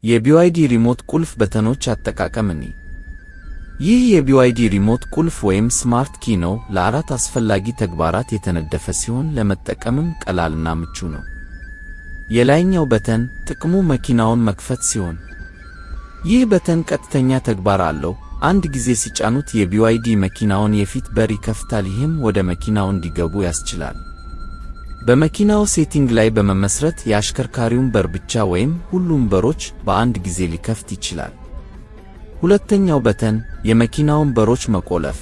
የቢዋይዲ ሪሞት ቁልፍ በተኖች አጠቃቀም እንይ። ይህ የቢዋይዲ ሪሞት ቁልፍ ወይም ስማርት ኪ ነው። ለአራት አስፈላጊ ተግባራት የተነደፈ ሲሆን ለመጠቀምም ቀላልና ምቹ ነው። የላይኛው በተን ጥቅሙ መኪናውን መክፈት ሲሆን፣ ይህ በተን ቀጥተኛ ተግባር አለው። አንድ ጊዜ ሲጫኑት የቢዋይዲ መኪናውን የፊት በር ይከፍታል። ይህም ወደ መኪናው እንዲገቡ ያስችላል። በመኪናው ሴቲንግ ላይ በመመስረት የአሽከርካሪውን በር ብቻ ወይም ሁሉም በሮች በአንድ ጊዜ ሊከፍት ይችላል። ሁለተኛው በተን የመኪናውን በሮች መቆለፍ።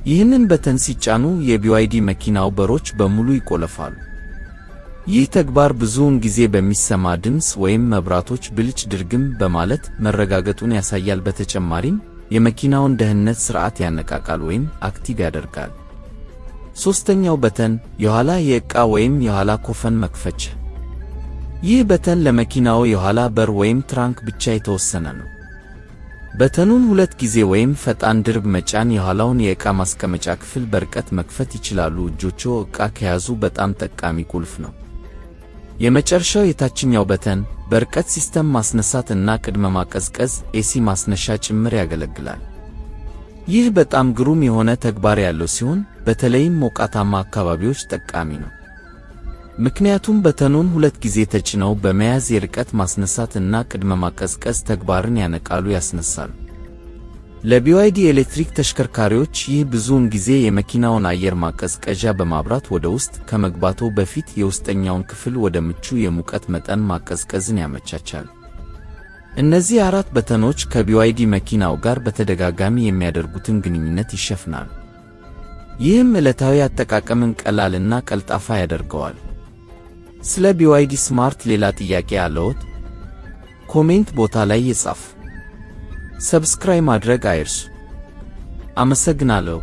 ይህንን በተን ሲጫኑ የቢዋይዲ መኪናው በሮች በሙሉ ይቆለፋሉ። ይህ ተግባር ብዙውን ጊዜ በሚሰማ ድምፅ ወይም መብራቶች ብልጭ ድርግም በማለት መረጋገጡን ያሳያል። በተጨማሪም የመኪናውን ደህንነት ሥርዓት ያነቃቃል ወይም አክቲቭ ያደርጋል። ሦስተኛው በተን የኋላ የዕቃ ወይም የኋላ ኮፈን መክፈቻ። ይህ በተን ለመኪናው የኋላ በር ወይም ትራንክ ብቻ የተወሰነ ነው። በተኑን ሁለት ጊዜ ወይም ፈጣን ድርብ መጫን የኋላውን የዕቃ ማስቀመጫ ክፍል በርቀት መክፈት ይችላሉ። እጆችዎ ዕቃ ከያዙ በጣም ጠቃሚ ቁልፍ ነው። የመጨረሻው የታችኛው በተን በርቀት ሲስተም ማስነሳት እና ቅድመ ማቀዝቀዝ ኤሲ ማስነሻ ጭምር ያገለግላል። ይህ በጣም ግሩም የሆነ ተግባር ያለው ሲሆን በተለይም ሞቃታማ አካባቢዎች ጠቃሚ ነው። ምክንያቱም በተኑን ሁለት ጊዜ ተጭነው በመያዝ የርቀት ማስነሳት እና ቅድመ ማቀዝቀዝ ተግባርን ያነቃሉ፣ ያስነሳሉ። ለቢዋይዲ ኤሌክትሪክ ተሽከርካሪዎች ይህ ብዙውን ጊዜ የመኪናውን አየር ማቀዝቀዣ በማብራት ወደ ውስጥ ከመግባቱ በፊት የውስጠኛውን ክፍል ወደ ምቹ የሙቀት መጠን ማቀዝቀዝን ያመቻቻል። እነዚህ አራት በተኖች ከቢዋይዲ መኪናው ጋር በተደጋጋሚ የሚያደርጉትን ግንኙነት ይሸፍናሉ። ይህም ዕለታዊ አጠቃቀምን ቀላልና ቀልጣፋ ያደርገዋል። ስለ ቢዋይዲ ስማርት ሌላ ጥያቄ አለዎት? ኮሜንት ቦታ ላይ ይጻፉ። ሰብስክራይብ ማድረግ አይርሱ። አመሰግናለሁ።